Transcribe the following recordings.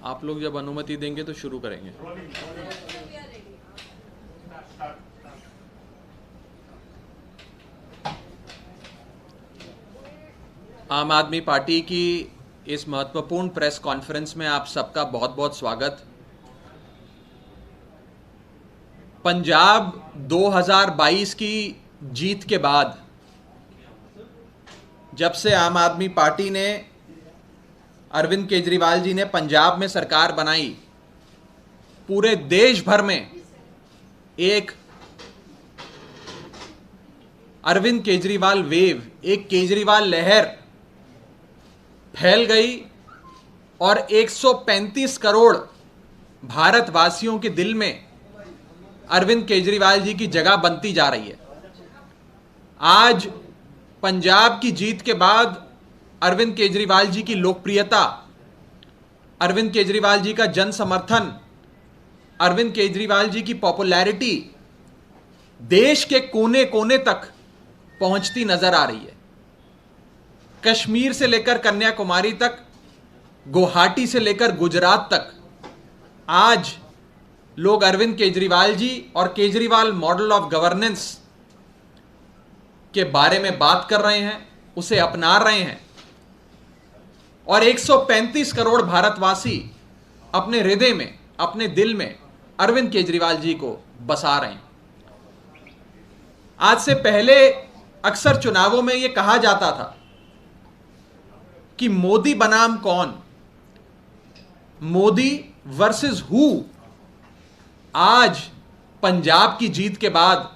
आप लोग जब अनुमति देंगे तो शुरू करेंगे। आम आदमी पार्टी की इस महत्वपूर्ण प्रेस कॉन्फ्रेंस में आप सबका बहुत बहुत स्वागत। पंजाब 2022 की जीत के बाद जब से आम आदमी पार्टी ने, अरविंद केजरीवाल जी ने पंजाब में सरकार बनाई, पूरे देश भर में एक अरविंद केजरीवाल वेव, एक केजरीवाल लहर फैल गई और 135 करोड़ भारतवासियों के दिल में अरविंद केजरीवाल जी की जगह बनती जा रही है। आज पंजाब की जीत के बाद अरविंद केजरीवाल जी की लोकप्रियता, अरविंद केजरीवाल जी का जन समर्थन, अरविंद केजरीवाल जी की पॉपुलैरिटी देश के कोने कोने तक पहुंचती नजर आ रही है। कश्मीर से लेकर कन्याकुमारी तक, गुवाहाटी से लेकर गुजरात तक आज लोग अरविंद केजरीवाल जी और केजरीवाल मॉडल ऑफ गवर्नेंस के बारे में बात कर रहे हैं, उसे अपना रहे हैं और 135 करोड़ भारतवासी अपने हृदय में, अपने दिल में अरविंद केजरीवाल जी को बसा रहे हैं। आज से पहले अक्सर चुनावों में यह कहा जाता था कि मोदी बनाम कौन, मोदी वर्सेस हु। आज पंजाब की जीत के बाद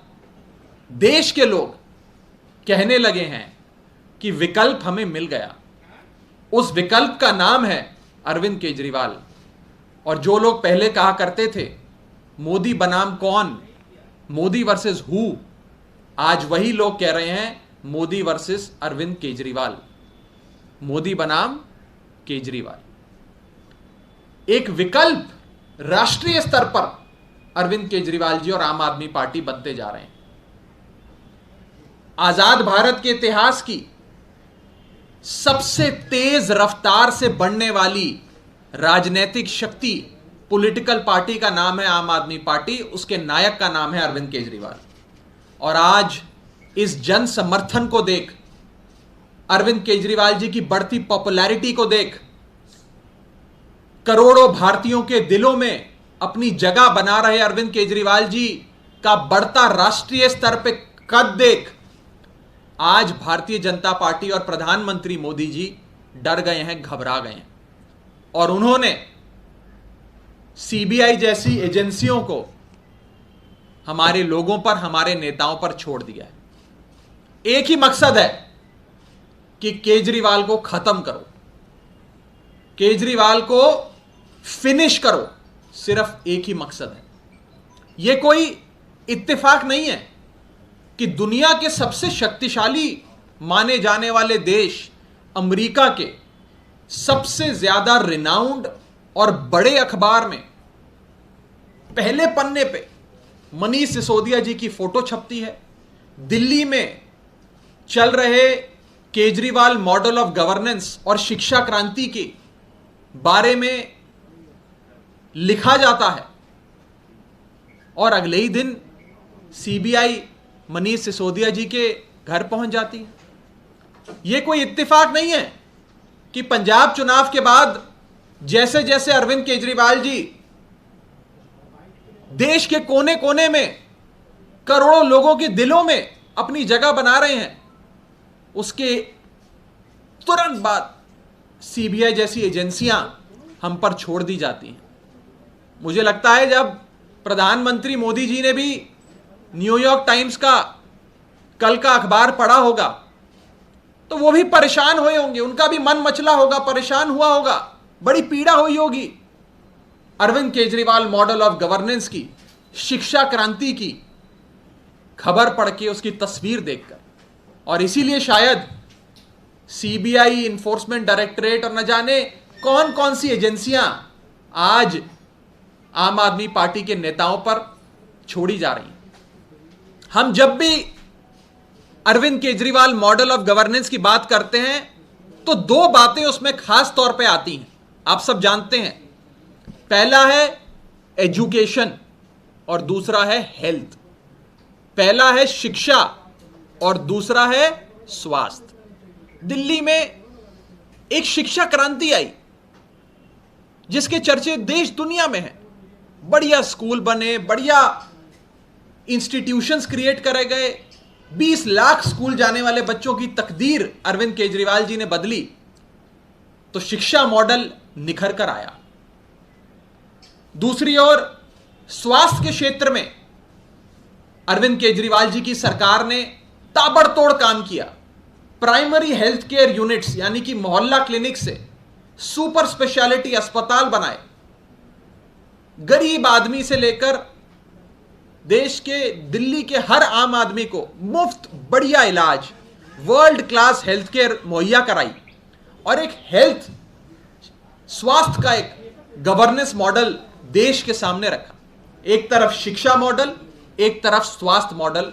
देश के लोग कहने लगे हैं कि विकल्प हमें मिल गया। उस विकल्प का नाम है अरविंद केजरीवाल। और जो लोग पहले कहा करते थे मोदी बनाम कौन, मोदी वर्सेस हु, आज वही लोग कह रहे हैं मोदी वर्सेस अरविंद केजरीवाल, मोदी बनाम केजरीवाल। एक विकल्प राष्ट्रीय स्तर पर अरविंद केजरीवाल जी और आम आदमी पार्टी बनते जा रहे हैं। आजाद भारत के इतिहास की सबसे तेज रफ्तार से बढ़ने वाली राजनीतिक शक्ति, पॉलिटिकल पार्टी का नाम है आम आदमी पार्टी, उसके नायक का नाम है अरविंद केजरीवाल। और आज इस जन समर्थन को देख, अरविंद केजरीवाल जी की बढ़ती पॉपुलैरिटी को देख, करोड़ों भारतीयों के दिलों में अपनी जगह बना रहे अरविंद केजरीवाल जी का बढ़ता राष्ट्रीय स्तर पर कद देख, आज भारतीय जनता पार्टी और प्रधानमंत्री मोदी जी डर गए हैं, घबरा गए हैं और उन्होंने सीबीआई जैसी एजेंसियों को हमारे लोगों पर, हमारे नेताओं पर छोड़ दिया है। एक ही मकसद है कि केजरीवाल को खत्म करो, केजरीवाल को फिनिश करो। सिर्फ एक ही मकसद है। यह कोई इत्तेफाक नहीं है कि दुनिया के सबसे शक्तिशाली माने जाने वाले देश अमेरिका के सबसे ज्यादा रिनाउंड और बड़े अखबार में पहले पन्ने पे मनीष सिसोदिया जी की फोटो छपती है। दिल्ली में चल रहे केजरीवाल मॉडल ऑफ गवर्नेंस और शिक्षा क्रांति के बारे में लिखा जाता है और अगले ही दिन सीबीआई मनीष सिसोदिया जी के घर पहुंच जाती है। यह कोई इत्तेफाक नहीं है कि पंजाब चुनाव के बाद जैसे जैसे अरविंद केजरीवाल जी देश के कोने कोने में करोड़ों लोगों के दिलों में अपनी जगह बना रहे हैं, उसके तुरंत बाद सीबीआई जैसी एजेंसियां हम पर छोड़ दी जाती हैं। मुझे लगता है जब प्रधानमंत्री मोदी जी ने भी न्यूयॉर्क टाइम्स का कल का अखबार पढ़ा होगा तो वो भी परेशान हुए होंगे, उनका भी मन मचला होगा, परेशान हुआ होगा, बड़ी पीड़ा हुई होगी Arvind Kejriwal model of governance की, शिक्षा क्रांति की खबर पढ़ के, उसकी तस्वीर देखकर। और इसीलिए शायद सीबीआई, इन्फोर्समेंट डायरेक्टरेट और न जाने कौन कौन सी एजेंसियां आज आम आदमी पार्टी के नेताओं पर छोड़ी जा रही हैं। हम जब भी Arvind Kejriwal model of governance की बात करते हैं तो दो बातें उसमें खास तौर पे आती हैं। आप सब जानते हैं पहला है एजुकेशन और दूसरा है हेल्थ। पहला है शिक्षा और दूसरा है स्वास्थ्य। दिल्ली में एक शिक्षा क्रांति आई जिसके चर्चे देश दुनिया में हैं। बढ़िया स्कूल बने, बढ़िया इंस्टीट्यूशंस क्रिएट करे गए। 20 लाख स्कूल जाने वाले बच्चों की तकदीर अरविंद केजरीवाल जी ने बदली, तो शिक्षा मॉडल निखर कर आया। दूसरी ओर स्वास्थ्य के क्षेत्र में अरविंद केजरीवाल जी की सरकार ने ताबड़तोड़ काम किया। प्राइमरी हेल्थ केयर यूनिट्स यानी कि मोहल्ला क्लिनिक से सुपर स्पेशलिटी अस्पताल बनाए। गरीब आदमी से लेकर देश के दिल्ली के हर आम आदमी को मुफ्त बढ़िया इलाज, वर्ल्ड क्लास हेल्थ केयर मुहैया कराई और एक हेल्थ स्वास्थ्य का एक गवर्नेंस मॉडल देश के सामने रखा। एक तरफ शिक्षा मॉडल, एक तरफ स्वास्थ्य मॉडल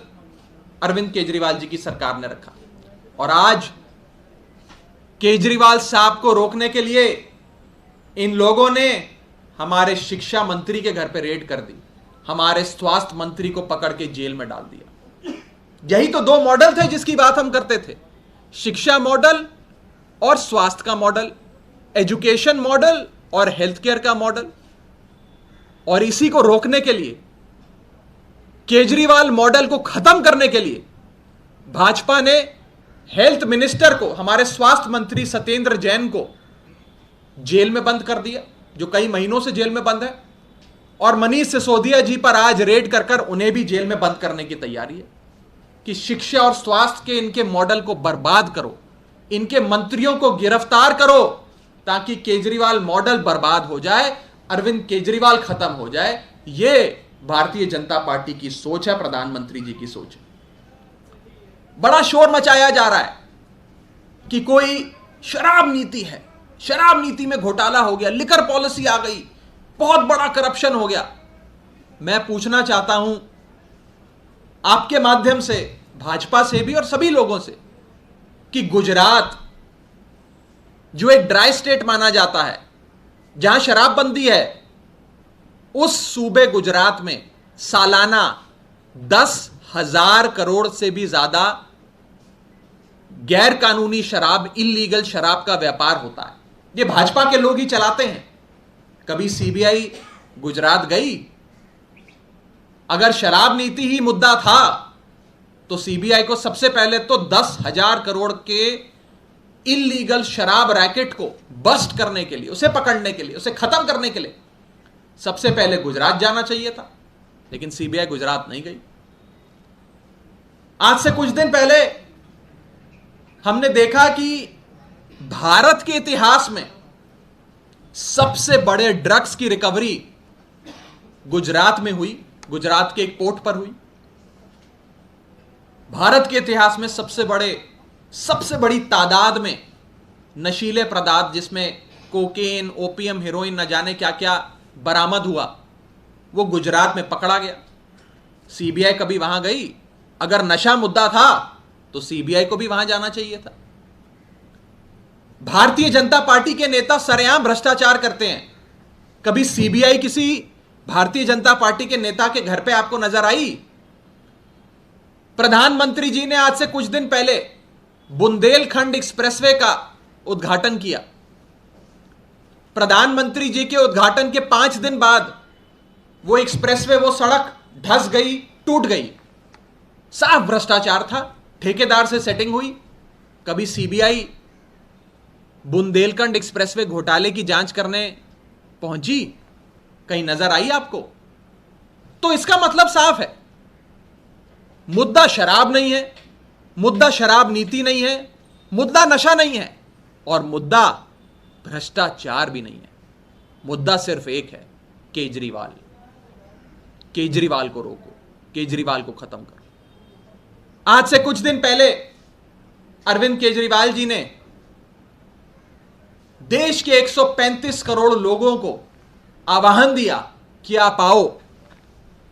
अरविंद केजरीवाल जी की सरकार ने रखा। और आज केजरीवाल साहब को रोकने के लिए इन लोगों ने हमारे शिक्षा मंत्री के घर पे रेड कर दी, हमारे स्वास्थ्य मंत्री को पकड़ के जेल में डाल दिया। यही तो दो मॉडल थे जिसकी बात हम करते थे, शिक्षा मॉडल और स्वास्थ्य का मॉडल, एजुकेशन मॉडल और हेल्थ केयर का मॉडल। और इसी को रोकने के लिए, केजरीवाल मॉडल को खत्म करने के लिए भाजपा ने हेल्थ मिनिस्टर को, हमारे स्वास्थ्य मंत्री सत्येंद्र जैन को जेल में बंद कर दिया, जो कई महीनों से जेल में बंद है। और मनीष सिसोदिया जी पर आज रेड कर कर उन्हें भी जेल में बंद करने की तैयारी है कि शिक्षा और स्वास्थ्य के इनके मॉडल को बर्बाद करो, इनके मंत्रियों को गिरफ्तार करो ताकि केजरीवाल मॉडल बर्बाद हो जाए, अरविंद केजरीवाल खत्म हो जाए। यह भारतीय जनता पार्टी की सोच है, प्रधानमंत्री जी की सोच है। बड़ा शोर मचाया जा रहा है कि कोई शराब नीति है, शराब नीति में घोटाला हो गया, लिकर पॉलिसी आ गई, बहुत बड़ा करप्शन हो गया। मैं पूछना चाहता हूं आपके माध्यम से भाजपा से भी और सभी लोगों से कि गुजरात जो एक ड्राई स्टेट माना जाता है, जहां शराबबंदी है, उस सूबे गुजरात में सालाना 10,000 करोड़ से भी ज्यादा गैर कानूनी शराब, इल्लीगल शराब का व्यापार होता है। ये भाजपा के लोग ही चलाते हैं। कभी सीबीआई गुजरात गई? अगर शराब नीति ही मुद्दा था तो सीबीआई को सबसे पहले तो 10,000 करोड़ के इल्लीगल शराब रैकेट को बस्ट करने के लिए, उसे पकड़ने के लिए, उसे खत्म करने के लिए सबसे पहले गुजरात जाना चाहिए था। लेकिन सीबीआई गुजरात नहीं गई। आज से कुछ दिन पहले हमने देखा कि भारत के इतिहास में सबसे बड़े ड्रग्स की रिकवरी गुजरात में हुई, गुजरात के एक पोर्ट पर हुई। भारत के इतिहास में सबसे बड़ी तादाद में नशीले पदार्थ, जिसमें कोकेन, ओपियम, हेरोइन, न जाने क्या क्या बरामद हुआ, वो गुजरात में पकड़ा गया। सीबीआई कभी वहां गई? अगर नशा मुद्दा था तो सीबीआई को भी वहां जाना चाहिए था। भारतीय जनता पार्टी के नेता सरेआम भ्रष्टाचार करते हैं। कभी सीबीआई किसी भारतीय जनता पार्टी के नेता के घर पे आपको नजर आई? प्रधानमंत्री जी ने आज से कुछ दिन पहले बुंदेलखंड एक्सप्रेसवे का उद्घाटन किया। प्रधानमंत्री जी के उद्घाटन के 5 दिन बाद वो एक्सप्रेसवे, वो सड़क धंस गई, टूट गई। साफ भ्रष्टाचार था, ठेकेदार से सेटिंग हुई। कभी सीबीआई बुंदेलखंड एक्सप्रेसवे घोटाले की जांच करने पहुंची? कहीं नजर आई आपको? तो इसका मतलब साफ है, मुद्दा शराब नहीं है, मुद्दा शराब नीति नहीं है, मुद्दा नशा नहीं है और मुद्दा भ्रष्टाचार भी नहीं है। मुद्दा सिर्फ एक है, केजरीवाल। केजरीवाल को रोको, केजरीवाल को खत्म करो। आज से कुछ दिन पहले अरविंद केजरीवाल जी ने देश के 135 करोड़ लोगों को आह्वान दिया कि आप आओ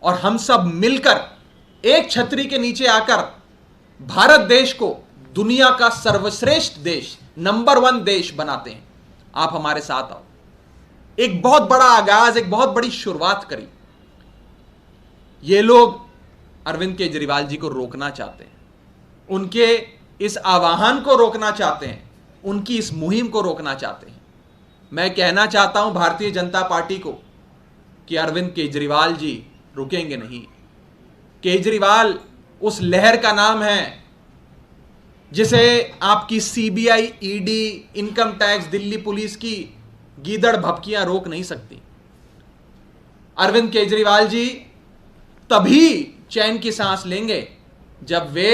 और हम सब मिलकर एक छतरी के नीचे आकर भारत देश को दुनिया का सर्वश्रेष्ठ देश, नंबर 1 देश बनाते हैं। आप हमारे साथ आओ। एक बहुत बड़ा आगाज, एक बहुत बड़ी शुरुआत करी। ये लोग अरविंद केजरीवाल जी को रोकना चाहते हैं, उनके इस आह्वान को रोकना चाहते हैं, उनकी इस मुहिम को रोकना चाहते हैं। मैं कहना चाहता हूं भारतीय जनता पार्टी को कि अरविंद केजरीवाल जी रुकेंगे नहीं। केजरीवाल उस लहर का नाम है जिसे आपकी CBI, ED, income tax, Delhi police की गीदड़ भपकियां रोक नहीं सकती। अरविंद केजरीवाल जी तभी चैन की सांस लेंगे जब वे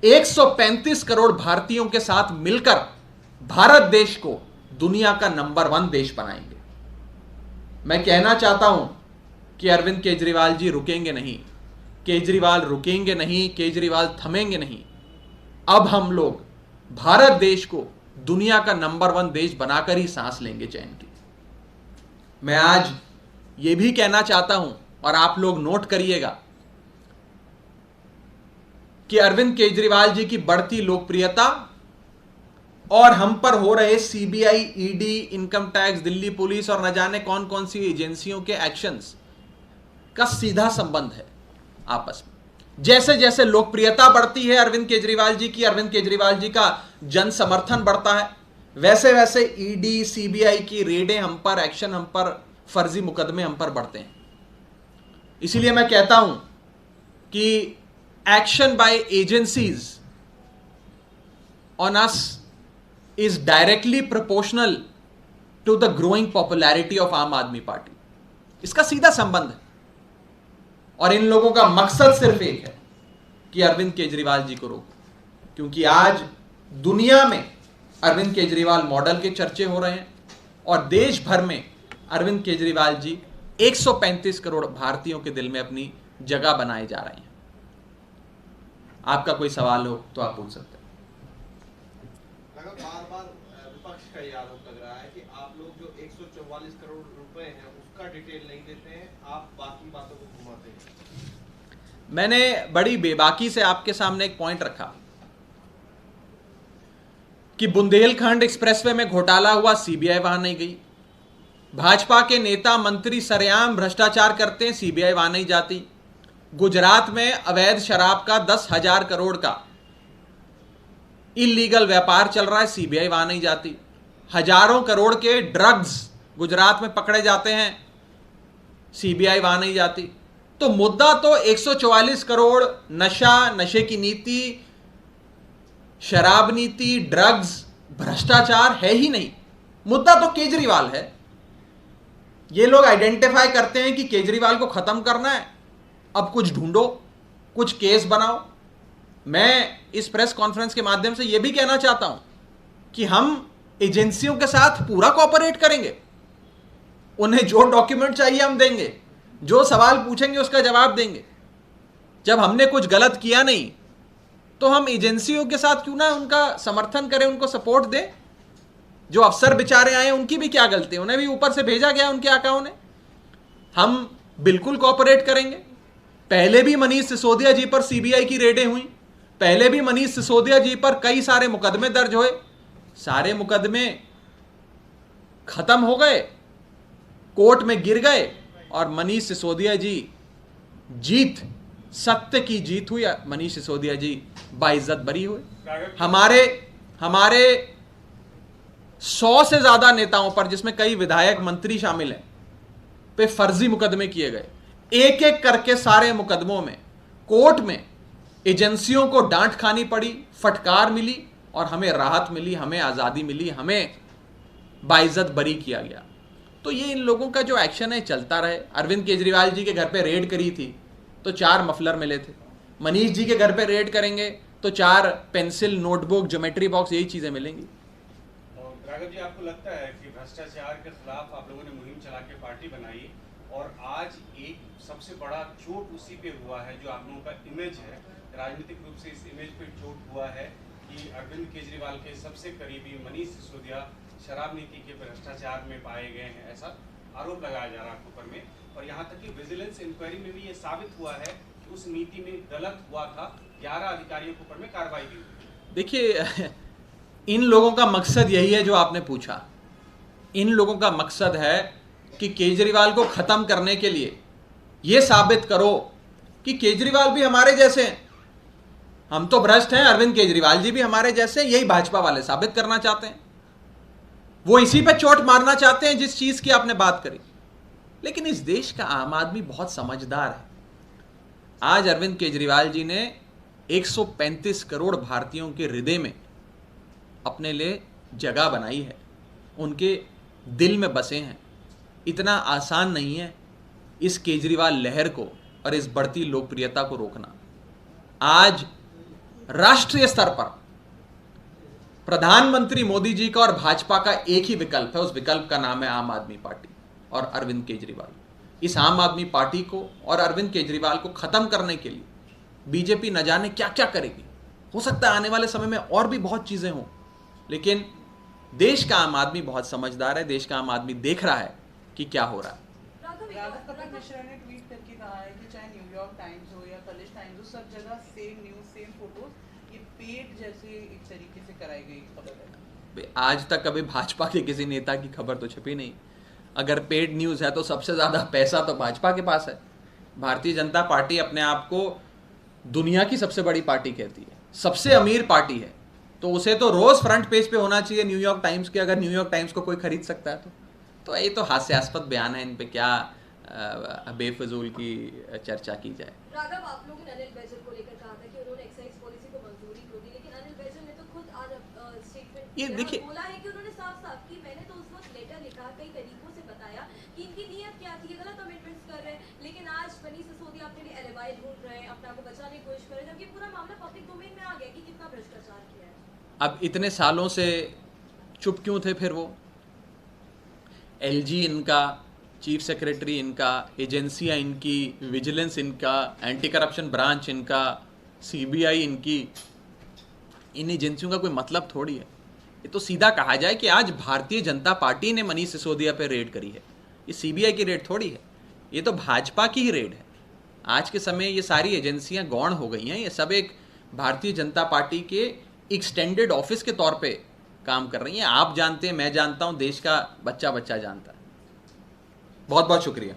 135 करोड़ भारतीयों के साथ मिलकर भारत देश को दुनिया का नंबर 1 देश बनाएंगे। मैं कहना चाहता हूं कि अरविंद केजरीवाल जी रुकेंगे नहीं, केजरीवाल रुकेंगे नहीं, केजरीवाल थमेंगे नहीं। अब हम लोग भारत देश को दुनिया का नंबर 1 देश बनाकर ही सांस लेंगे चैन की। मैं आज यह भी कहना चाहता हूं और आप लोग नोट करिएगा कि अरविंद केजरीवाल जी की बढ़ती लोकप्रियता और हम पर हो रहे CBI, ED, income tax, Delhi police और न जाने कौन कौन सी एजेंसियों के एक्शंस का सीधा संबंध है आपस में। जैसे जैसे लोकप्रियता बढ़ती है अरविंद केजरीवाल जी की, अरविंद केजरीवाल जी का जन समर्थन बढ़ता है, वैसे वैसे ईडी, सीबीआई की रेडें हम पर, एक्शन हम पर, फर्जी मुकदमे हम पर बढ़ते हैं। इसीलिए मैं कहता हूं कि action by agencies on us is directly proportional to the growing popularity of Aam Aadmi party. इसका सीधा संबंध है और इन लोगों का मकसद सिर्फ एक है कि अरविंद केजरीवाल जी को रोको, क्योंकि आज दुनिया में अरविंद केजरीवाल मॉडल के चर्चे हो रहे हैं और देश भर में अरविंद केजरीवाल जी 135 करोड़ भारतीयों के दिल में अपनी जगह बनाए जा रहे हैं। आपका कोई सवाल हो तो आप पूछ सकते हैं। बार बार विपक्ष का ये आरोप लग रहा है कि आप लोग जो 144 करोड़ रुपए हैं उसका डिटेल नहीं देते हैं, आप बाकी बातों को घुमाते हैं। मैंने बड़ी बेबाकी से आपके सामने एक पॉइंट रखा कि बुंदेलखंड एक्सप्रेसवे में घोटाला हुआ, सीबीआई वहां नहीं गई। भाजपा के नेता मंत्री सरेआम भ्रष्टाचार करते हैं, सीबीआई वहां नहीं जाती। गुजरात में अवैध शराब का 10,000 करोड़ का इलीगल व्यापार चल रहा है, सीबीआई वहां नहीं जाती। हजारों करोड़ के ड्रग्स गुजरात में पकड़े जाते हैं, सीबीआई वहां नहीं जाती। तो मुद्दा तो 144 करोड़ नशा, नशे की नीति, शराब नीति, ड्रग्स, भ्रष्टाचार है ही नहीं। मुद्दा तो केजरीवाल है। ये लोग आइडेंटिफाई करते हैं कि केजरीवाल को खत्म करना है, अब कुछ ढूंढो, कुछ केस बनाओ। मैं इस प्रेस कॉन्फ्रेंस के माध्यम से यह भी कहना चाहता हूं कि हम एजेंसियों के साथ पूरा कोऑपरेट करेंगे। उन्हें जो डॉक्यूमेंट चाहिए हम देंगे, जो सवाल पूछेंगे उसका जवाब देंगे। जब हमने कुछ गलत किया नहीं तो हम एजेंसियों के साथ क्यों ना उनका समर्थन करें, उनको सपोर्ट दें। जो अफसर बेचारे आए उनकी भी क्या गलती है, उन्हें भी ऊपर से भेजा गया उनके आकाओं ने। हम बिल्कुल कोऑपरेट करेंगे। पहले भी मनीष सिसोदिया जी पर सीबीआई की रेडें हुई, पहले भी मनीष सिसोदिया जी पर कई सारे मुकदमे दर्ज हुए, सारे मुकदमे खत्म हो गए, कोर्ट में गिर गए और मनीष सिसोदिया जी जीत, सत्य की जीत हुई। मनीष सिसोदिया जी बाइज्जत बरी हुए। हमारे 100 से ज्यादा नेताओं पर, जिसमें कई विधायक, मंत्री शामिल हैं, पे फर्जी मुकदमे किए गए। एक एक करके सारे मुकदमों में कोर्ट में एजेंसियों को डांट खानी पड़ी, फटकार मिली और हमें राहत मिली, हमें आजादी मिली, हमें बाइज्जत बरी किया गया। तो ये इन लोगों का जो एक्शन है चलता रहे। अरविंद केजरीवाल जी के घर पे रेड करी थी तो 4 मफलर मिले थे। मनीष जी के घर पे रेड करेंगे तो 4 पेंसिल, नोटबुक, ज्योमेट्री बॉक्स, यही चीजें मिलेंगी। राघव जी, आपको लगता है कि भ्रष्टाचार के खिलाफ आप लोगों ने मुहिम चला के पार्टी बनाई और आज एक सबसे बड़ा चोट उसी पे हुआ है जो आप लोगों का इमेज है, राजनीतिक रूप से इस इमेज पे चोट हुआ है कि अरविंद केजरीवाल के सबसे करीबी मनीष सिसोदिया शराब नीति के भ्रष्टाचार में पाए गए हैं, ऐसा आरोप लगाया जा रहा है आपके ऊपर में। और यहाँ तक कि विजिलेंस इंक्वायरी में भी ये साबित हुआ है कि उस नीति में गलत हुआ था, 11 अधिकारियों के ऊपर में कार्रवाई भी हुई। देखिए, इन लोगों का मकसद यही है जो आपने पूछा। इन लोगों का मकसद है कि केजरीवाल को खत्म करने के लिए यह साबित करो कि केजरीवाल भी हमारे जैसे हैं, हम तो भ्रष्ट हैं, अरविंद केजरीवाल जी भी हमारे जैसे, यही भाजपा वाले साबित करना चाहते हैं। वो इसी पे चोट मारना चाहते हैं जिस चीज की आपने बात करी। लेकिन इस देश का आम आदमी बहुत समझदार है। आज अरविंद केजरीवाल जी ने 135 करोड़ भारतीयों के हृदय में अपने लिए जगह बनाई है, उनके दिल में बसे हैं। इतना आसान नहीं है इस केजरीवाल लहर को और इस बढ़ती लोकप्रियता को रोकना। आज राष्ट्रीय स्तर पर प्रधानमंत्री मोदी जी का और भाजपा का एक ही विकल्प है, उस विकल्प का नाम है आम आदमी पार्टी और अरविंद केजरीवाल। इस आम आदमी पार्टी को और अरविंद केजरीवाल को खत्म करने के लिए बीजेपी न जाने क्या क्या करेगी। हो सकता है आने वाले समय में और भी बहुत चीजें हों, लेकिन देश का आम आदमी बहुत समझदार है। देश का आम आदमी देख रहा है कि क्या हो रहा है। राघव कपिल मिश्रा ने ट्वीट करके कहा है कि चाहे न्यूयॉर्क टाइम्स हो या कलिश टाइम्स हो, सब जगह सेम न्यूज सेम फोटोज, ये पेड जैसे एक तरीके से कराई गई खबर है। आज तक कभी भाजपा के किसी नेता की खबर तो छपी नहीं। अगर पेड न्यूज है तो सबसे ज्यादा पैसा तो भाजपा के पास है। भारतीय जनता पार्टी अपने आप को दुनिया की सबसे बड़ी पार्टी कहती है, सबसे अमीर पार्टी है, तो उसे तो रोज फ्रंट पेज पे होना चाहिए न्यूयॉर्क टाइम्स के। अगर न्यूयॉर्क टाइम्स को कोई खरीद सकता है तो ये तो हास्यास्पद बयान है। इन पे क्या बेफजूल की चर्चा की जाए। राघव, आप लोगों ने अनिल बैजल को लेकर कहा था कि उन्होंने एक्साइज पॉलिसी को मंजूरी क्यों दी, लेकिन अनिल बैजल ने तो खुद आज स्टेटमेंट ये देखिए, बोला है कि उन्होंने साफ-साफ कि मैंने तो उस वक्त लेटर लिखा, कई तरीकों से बताया कि इनकी नीयत क्या थी, गलत कमिटमेंट्स कर रहे हैं, लेकिन आज मनीष सिसोदिया अपने लिए एलिबाई ढूंढ रहे हैं, अपने आप को बचाने की कोशिश कर रहे हैं, जबकि पूरा मामला पब्लिक डोमेन में आ गया कि कितना भ्रष्टाचार किया है। अब इतने सालों से चुप क्यों थे फिर वो? एलजी इनका, चीफ सेक्रेटरी इनका, एजेंसियां इनकी, विजिलेंस इनका, एंटी करप्शन ब्रांच इनका, सीबीआई इनकी, इन एजेंसियों का कोई मतलब थोड़ी है। ये तो सीधा कहा जाए कि आज भारतीय जनता पार्टी ने मनीष सिसोदिया पे रेड करी है, ये सीबीआई की रेड थोड़ी है, ये तो भाजपा की ही रेड है। आज के समय ये सारी एजेंसियां गौण हो गई हैं, ये सब एक भारतीय जनता पार्टी के एक्सटेंडेड ऑफिस के तौर पे काम कर रही हैं। आप जानते हैं, मैं जानता हूं, देश का बच्चा बच्चा जानता है। बहुत बहुत शुक्रिया।